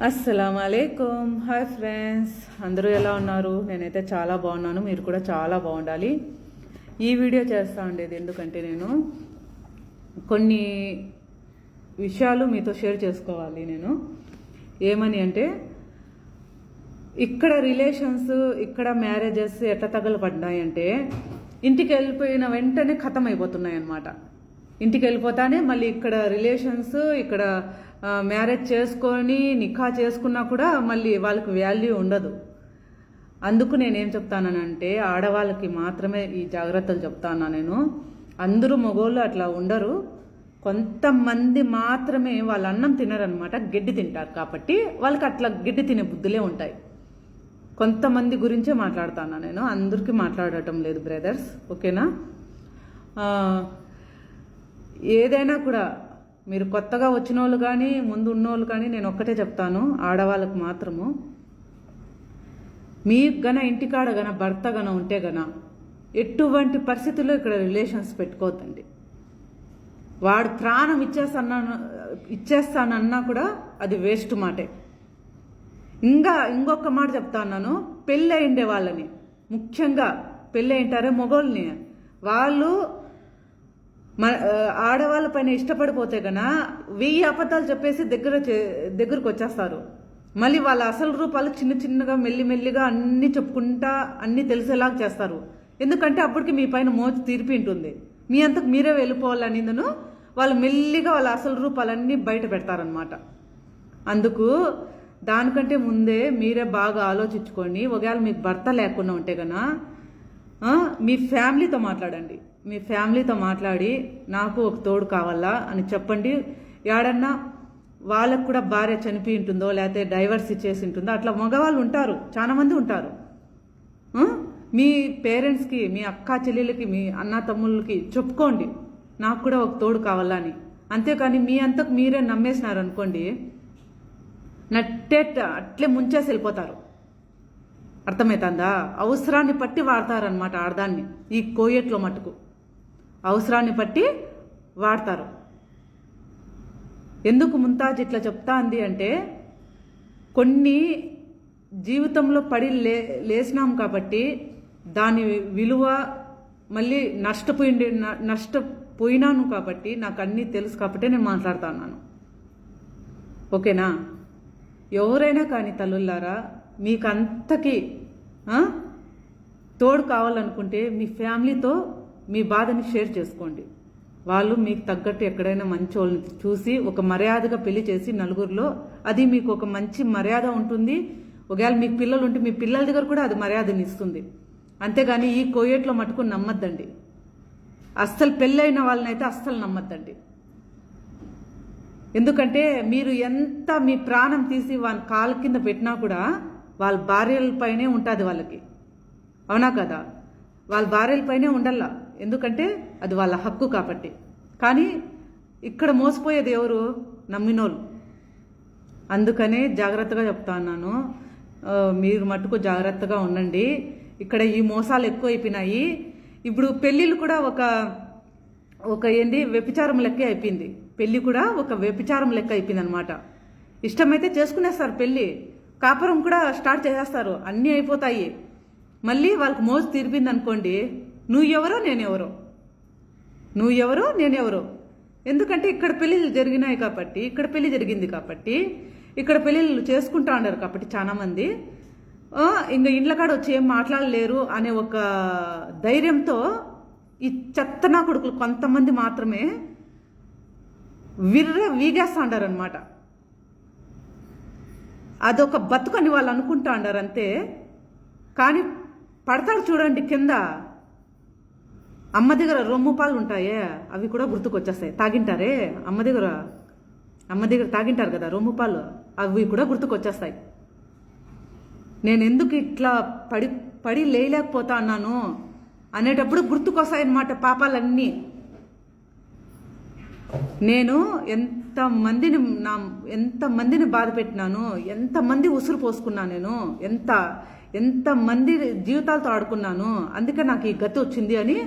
అస్సలాము అలైకుమ్. Hi friends, అందరూ ఎలా ఉన్నారు? నేనైతే చాలా బాగున్నాను, మీరు కూడా చాలా బాగుండాలి. ఈ వీడియో చేస్తూ ఉండేది ఎందుకంటే నేను కొన్ని విషయాలు మీతో షేర్ చేసుకోవాలి. నేను ఏమని అంటే, ఇక్కడ రిలేషన్స్, ఇక్కడ మ్యారేజెస్ ఎట్లా తగలపడ్డాయంటే ఇంటికి వెళ్ళిపోయిన వెంటనే ఖతం అయిపోతున్నాయి అన్నమాట. ఇంటికి వెళ్ళిపోతానే మళ్ళీ ఇక్కడ రిలేషన్స్, ఇక్కడ మ్యారేజ్ చేసుకొని నిఖా చేసుకున్నా కూడా మళ్ళీ వాళ్ళకి వాల్యూ ఉండదు. అందుకు నేనేం చెప్తానంటే, ఆడవాళ్ళకి మాత్రమే ఈ జాగ్రత్తలు చెప్తాను నేను. అందరూ మగోళ్ళు అట్లా ఉండరు. కొంతమంది మాత్రమే వాళ్ళ అన్నం తినరనమాట, గడ్డి తింటారు. కాబట్టి వాళ్ళకి అట్లా గడ్డి తినే బుద్ధులే ఉంటాయి. కొంతమంది గురించే మాట్లాడుతాను నేను, అందరికీ మాట్లాడటం లేదు బ్రదర్స్, ఓకేనా? ఏదైనా కూడా మీరు కొత్తగా వచ్చిన వాళ్ళు కానీ ముందు ఉన్నోళ్ళు కానీ నేను ఒక్కటే చెప్తాను, ఆడవాళ్ళకు మాత్రము, మీకు గన ఇంటికాడ గన భర్త గన ఉంటే గన ఎటువంటి పరిస్థితుల్లో ఇక్కడ రిలేషన్స్ పెట్టుకోవద్దండి. వాడు ప్రాణం ఇచ్చేస్తానన్నా కూడా అది వేస్ట్ మాటే. ఇంకొక మాట చెప్తాను, పెళ్ళి అయిండే వాళ్ళని, ముఖ్యంగా పెళ్ళి అయింటారే మొగోళ్ళని, వాళ్ళు ఆడవాళ్ళ పైన ఇష్టపడిపోతే గన 1000 అబద్ధాలు చెప్పేసి దగ్గరకు వచ్చేస్తారు. మళ్ళీ వాళ్ళ అసలు రూపాలు చిన్న చిన్నగా మెల్లిమెల్లిగా అన్నీ చెప్పుకుంటా అన్నీ తెలిసేలాగా చేస్తారు. ఎందుకంటే అప్పటికి మీ పైన మోజు తీర్పి ఉంటుంది. మీ అంతకు మీరే వెళ్ళిపోవాలనిందును వాళ్ళు మెల్లిగా వాళ్ళ అసలు రూపాలన్నీ బయట పెడతారనమాట. అందుకు దానికంటే ముందే మీరే బాగా ఆలోచించుకొని, ఒకవేళ మీకు భర్త లేకుండా ఉంటే కన్నా మీ ఫ్యామిలీతో మాట్లాడండి. మీ ఫ్యామిలీతో మాట్లాడి నాకు ఒక తోడు కావాలా అని చెప్పండి. ఏడన్నా వాళ్ళకు కూడా భార్య చనిపోయి ఉంటుందో లేకపోతే డైవర్స్ ఇచ్చేసి ఉంటుందో, అట్లా మగవాళ్ళు ఉంటారు, చాలా మంది ఉంటారు. మీ పేరెంట్స్కి, మీ అక్క చెల్లెలకి, మీ అన్న తమ్ముళ్ళకి చెప్పుకోండి నాకు కూడా ఒక తోడు కావాలా అని. అంతేకాని మీ అంతకు మీరే నమ్మేసినారు అనుకోండి, అట్లే ముంచేసి వెళ్ళిపోతారు. అర్థమవుతుందా? అవసరాన్ని పట్టి వాడతారనమాట ఆడదాన్ని. ఈ కోయట్లో మటుకు అవసరాన్ని పట్టి వాడతారు. ఎందుకు ముంతాజ్ ఇట్లా చెప్తా అంది అంటే, కొన్ని జీవితంలో పడి లేచినాం కాబట్టి దాని విలువ మళ్ళీ నష్టపోయినాను కాబట్టి నాకు అన్నీ తెలుసు కాబట్టి నేను మాట్లాడుతున్నాను, ఓకేనా? ఎవరైనా కానీ తల్లులారా, మీకు అంతకి తోడు కావాలనుకుంటే మీ ఫ్యామిలీతో మీ బాధని షేర్ చేసుకోండి. వాళ్ళు మీకు తగ్గట్టు ఎక్కడైనా మంచి వాళ్ళని చూసి ఒక మర్యాదగా పెళ్లి చేసి నలుగురిలో, అది మీకు ఒక మంచి మర్యాద ఉంటుంది. ఒకవేళ మీకు పిల్లలు ఉంటే మీ పిల్లల దగ్గర కూడా అది మర్యాదని ఇస్తుంది. అంతేగాని ఈ కోయేట్లో మటుకు నమ్మద్దండి. అస్సలు పెళ్ళైన వాళ్ళనైతే అస్సలు నమ్మద్దండి. ఎందుకంటే మీరు ఎంత మీ ప్రాణం తీసి వాళ్ళ కాళ్ళ కింద పెట్టినా కూడా వాళ్ళ భార్యలపైనే ఉంటుంది వాళ్ళకి, అవునా కదా? వాళ్ళ భార్యలపైనే ఉండల్లా, ఎందుకంటే అది వాళ్ళ హక్కు కాబట్టి. కానీ ఇక్కడ మోసపోయేది ఎవరు? నమ్మినోళ్ళు. అందుకనే జాగ్రత్తగా చెప్తా ఉన్నాను, మీరు మటుకు జాగ్రత్తగా ఉండండి. ఇక్కడ ఈ మోసాలు ఎక్కువ అయిపోయినాయి. ఇప్పుడు పెళ్ళిళ్ళు కూడా ఒక వ్యభిచారం లెక్క అయిపోయింది. పెళ్ళి కూడా ఒక వ్యభిచారం లెక్క అయిపోయింది అనమాట. ఇష్టమైతే చేసుకునేస్తారు పెళ్ళి, కాపురం కూడా స్టార్ట్ చేసేస్తారు, అన్నీ అయిపోతాయి. మళ్ళీ వాళ్ళకి మోజు తీరిపింది అనుకోండి, నువ్వెవరో నేనెవరో. ఎందుకంటే ఇక్కడ పెళ్ళిళ్ళు జరిగినాయి కాబట్టి, ఇక్కడ పెళ్లి జరిగింది కాబట్టి, ఇక్కడ పెళ్ళిళ్ళు చేసుకుంటా ఉన్నారు కాబట్టి చాలామంది ఇంకా ఇండ్ల కాడ వచ్చి ఏం మాట్లాడలేరు అనే ఒక ధైర్యంతో ఈ చెత్తనా కొడుకులు కొంతమంది మాత్రమే వీగేస్తా ఉండారు అనమాట. అదొక బతుకని వాళ్ళు అనుకుంటా ఉండారు అంతే. కానీ పడతారు చూడండి కింద, అమ్మ దగ్గర రొమ్ము పాలు ఉంటాయే అవి కూడా గుర్తుకొచ్చేస్తాయి. తాగింటారే అమ్మ దగ్గర తాగింటారు కదా రొమ్ము పాలు, అవి కూడా గుర్తుకొచ్చేస్తాయి. నేను ఎందుకు ఇట్లా పడి లేయలేకపోతా అన్నాను అనేటప్పుడు గుర్తుకొస్తాయన్నమాట పాపాలన్నీ. నేను ఎంతమందిని బాధ పెట్టినాను, ఎంతమంది ఉసురు పోసుకున్నాను, నేను ఎంతమంది జీవితాలతో ఆడుకున్నాను. అందుకే నాకు ఈ గతి వచ్చింది అని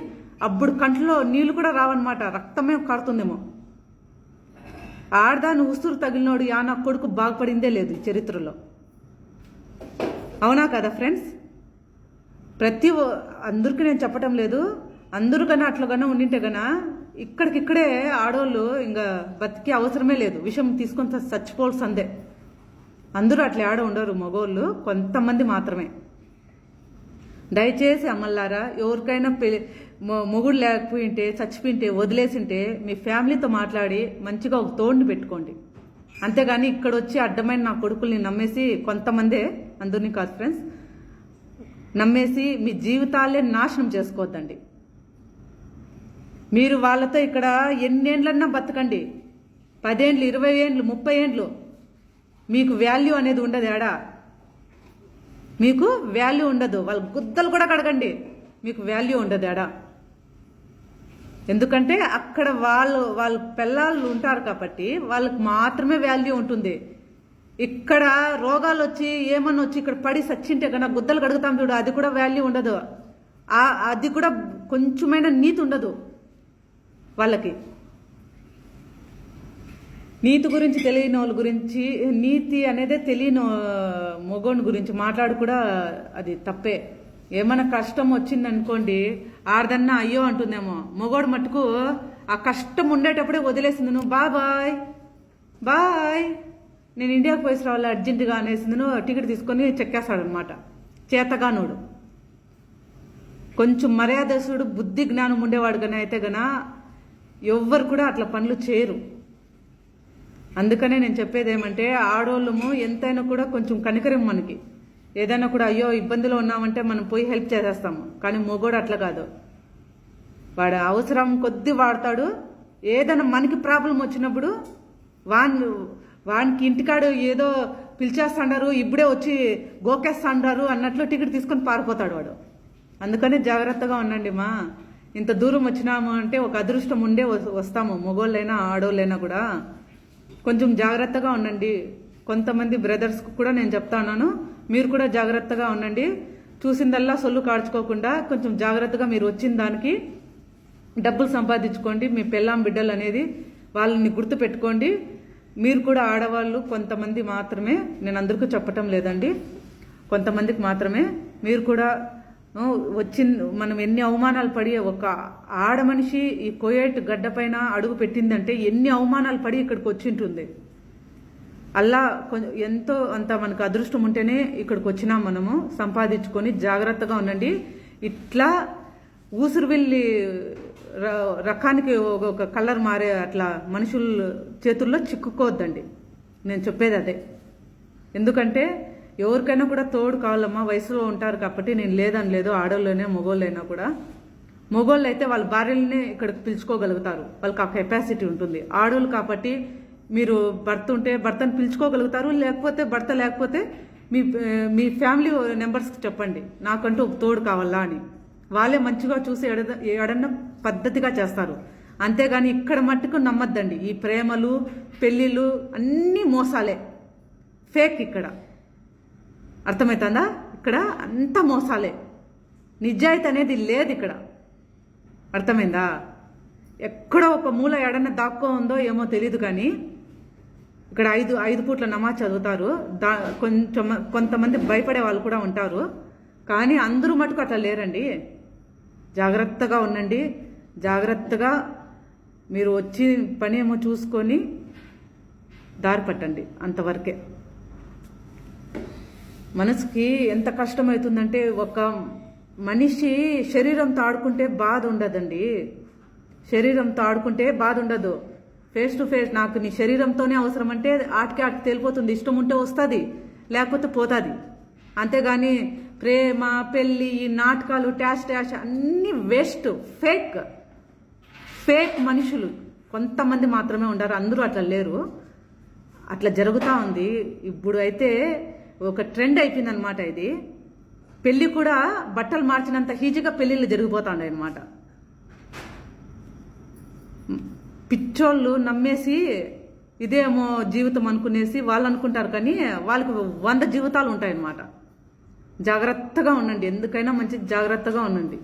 అప్పుడు కంట్లో నీళ్లు కూడా రావన్నమాట, రక్తమే కారుతుందేమో. ఆడదాన్ని ఉసురు తగిలినోడు నా కొడుకు బాగుపడిందే లేదు ఈ చరిత్రలో. అవునా కదా ఫ్రెండ్స్? అందరికీ నేను చెప్పటం లేదు, అందరికన్నా అట్లా ఉండింటే గనా ఇక్కడికిక్కడే ఆడవాళ్ళు ఇంకా బతికే అవసరమే లేదు, విషయం తీసుకొని చచ్చిపోవాల్సిందే. అందరూ అట్లా ఆడ ఉండరు, మగోళ్ళు కొంతమంది మాత్రమే. దయచేసి అమ్మల్లారా, ఎవరికైనా మొగుడు లేకపోయింటే చచ్చిపోయింటే వదిలేసింటే మీ ఫ్యామిలీతో మాట్లాడి మంచిగా ఒక తోడుని పెట్టుకోండి. అంతేగాని ఇక్కడ వచ్చి అడ్డమైన నా కొడుకుల్ని నమ్మేసి, కొంతమందే, అందరినీ కాదు ఫ్రెండ్స్, నమ్మేసి మీ జీవితాలే నాశనం చేసుకోవద్దండి. మీరు వాళ్ళతో ఇక్కడ ఎన్నేళ్ళన్నా బతకండి, 10 ఏళ్ళు 20 ఏళ్ళు 30 ఏళ్ళు, మీకు వాల్యూ అనేది ఉండదు. మీకు వాల్యూ ఉండదు. వాళ్ళ గుద్దలు కూడా కడగండి, మీకు వాల్యూ ఉండదు ఏడా. ఎందుకంటే అక్కడ వాళ్ళ పిల్లలు ఉంటారు కాబట్టి వాళ్ళకి మాత్రమే వాల్యూ ఉంటుంది. ఇక్కడ రోగాలు వచ్చి ఏమన్నా వచ్చి ఇక్కడ పడి సచ్చింటే కన్నా గుద్దలు కడుగుతాం చూడు, అది కూడా వాల్యూ ఉండదు. అది కూడా కొంచెమైనా నీతి ఉండదు వాళ్ళకి. నీతి గురించి తెలియని వాళ్ళ గురించి, నీతి అనేది తెలియని మగోని గురించి మాట్లాడు కూడా అది తప్పే. ఏమైనా కష్టం వచ్చిందనుకోండి, ఆడదన్నా అయ్యో అంటుందేమో, మగోడు మట్టుకు ఆ కష్టం ఉండేటప్పుడే వదిలేసింది, నువ్వు బాయ్ బాయ్ నేను ఇండియాకి పోయి రావాలి అర్జెంటుగా అనేసింది, నువ్వు టికెట్ తీసుకొని చెక్కేస్తాడు అనమాట. చేతగానోడు, కొంచెం మర్యాదసుడు, బుద్ధి జ్ఞానం ఉండేవాడు గన అయితే గన ఎవ్వరు కూడా అట్లా పనులు చేయరు. అందుకనే నేను చెప్పేది ఏమంటే, ఆడోళ్ళము ఎంతైనా కూడా కొంచెం కనికరం మనకి. ఏదైనా కూడా అయ్యో ఇబ్బందిలో ఉన్నామంటే మనం పోయి హెల్ప్ చేసేస్తాము. కానీ మొగోడు అట్లా కాదు, వాడు అవసరం కొద్ది వాడతాడు. ఏదైనా మనకి ప్రాబ్లం వచ్చినప్పుడు వానికి ఇంటికాడు ఏదో పిలిచేస్తాడారు, ఇప్పుడే వచ్చి గోకేస్తాడారు అన్నట్లు టికెట్ తీసుకొని పారిపోతాడు వాడు. అందుకని జాగ్రత్తగా ఉండండి మా. ఇంత దూరం వచ్చినాము అంటే ఒక అదృష్టం ఉండే వస్తాము, మగోళ్ళైనా ఆడోళ్ళైనా కూడా. కొంచెం జాగ్రత్తగా ఉండండి. కొంతమంది బ్రదర్స్కి కూడా నేను చెప్తాను, మీరు కూడా జాగ్రత్తగా ఉండండి. చూసిందల్లా సొల్లు కాడ్చుకోకుండా కొంచెం జాగ్రత్తగా మీరు వచ్చిన దానికి డబ్బులు సంపాదించుకోండి. మీ పెళ్ళాం బిడ్డలు అనేది వాళ్ళని గుర్తు పెట్టుకోండి. మీరు కూడా ఆడవాళ్ళు కొంతమంది మాత్రమే, నేను అందరికీ చెప్పటం లేదండి, కొంతమందికి మాత్రమే. మీరు కూడా మనం ఎన్ని అవమానాలు పడి, ఒక ఆడ మనిషి ఈ కోయేట్ గడ్డ పైన అడుగు పెట్టిందంటే ఎన్ని అవమానాలు పడి ఇక్కడికి వచ్చింటుంది. అలా ఎంతో అంత మనకు అదృష్టం ఉంటేనే ఇక్కడికి వచ్చినాం మనము. సంపాదించుకొని జాగ్రత్తగా ఉండండి. ఇట్లా ఊసురువెల్లి రకానికి ఒక కలర్ మారే అట్లా మనుషుల చేతుల్లో చిక్కుకోవద్దండి. నేను చెప్పేది అదే. ఎందుకంటే ఎవరికైనా కూడా తోడు కావాలమ్మా, వయసులో ఉంటారు కాబట్టి. నేను లేదని లేదు, ఆడోళ్ళైనా మగోళ్ళైనా కూడా. మగోళ్ళు అయితే వాళ్ళ భార్యలనే ఇక్కడికి పిలుచుకోగలుగుతారు, వాళ్ళకి ఆ కెపాసిటీ ఉంటుంది. ఆడోళ్ళు కాబట్టి మీరు భర్త ఉంటే భర్తను పిలుచుకోగలుగుతారు, లేకపోతే భర్త లేకపోతే మీ ఫ్యామిలీ మెంబర్స్కి చెప్పండి నాకంటూ ఒక తోడు కావాలా అని. వాళ్ళే మంచిగా చూసి ఎడన్నా పద్ధతిగా చేస్తారు. అంతేగాని ఇక్కడ మట్టుకు నమ్మద్దండి. ఈ ప్రేమలు పెళ్ళిళ్ళు అన్నీ మోసాలే, ఫేక్. ఇక్కడ అర్థమవుతుందా? ఇక్కడ అంతా మోసాలే, నిజాయితీ అనేది లేదు ఇక్కడ. అర్థమైందా? ఎక్కడో ఒక మూల ఎడన్నా దాక్కో ఉందో ఏమో తెలియదు, కానీ ఇక్కడ ఐదు పూట్ల నమాజ్ చదువుతారు. కొంతమంది భయపడే వాళ్ళు కూడా ఉంటారు, కానీ అందరూ మటుకు అట్లా లేరండి. జాగ్రత్తగా ఉండండి. జాగ్రత్తగా మీరు వచ్చి పని ఏమో చూసుకొని దారి పట్టండి, అంతవరకే. మనసుకి ఎంత కష్టమవుతుందంటే, ఒక మనిషి శరీరంతో ఆడుకుంటే బాధ ఉండదండి. శరీరంతో ఆడుకుంటే బాధ ఉండదు. ఫేస్ టు ఫేస్ నాకు నీ శరీరంతోనే అవసరం అంటే ఆటికి తేలిపోతుంది. ఇష్టం ఉంటే వస్తుంది, లేకపోతే పోతుంది. అంతేగాని ప్రేమ పెళ్ళి ఈ నాటకాలు ట్యాష్ అన్నీ వేస్ట్, ఫేక్ మనుషులు కొంతమంది మాత్రమే ఉంటారు, అందరూ అట్లా లేరు. అట్లా జరుగుతూ ఉంది. ఇప్పుడు అయితే ఒక ట్రెండ్ అయిపోయింది అనమాట ఇది. పెళ్ళి కూడా బట్టలు మార్చినంత ఈజీగా పెళ్ళిళ్ళు జరిగిపోతాయి అనమాట. పిచ్చోళ్ళు నమ్మేసి ఇదేమో జీవితం అనుకునేసి వాళ్ళు అనుకుంటారు, కానీ వాళ్ళకి 100 జీవితాలు ఉంటాయన్నమాట. జాగ్రత్తగా ఉండండి, ఎందుకైనా మంచి జాగ్రత్తగా ఉండండి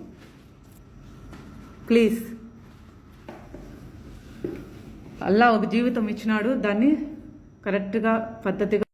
ప్లీజ్. అల్లా ఒక జీవితం ఇచ్చినాడు, దాన్ని కరెక్ట్గా పద్ధతిగా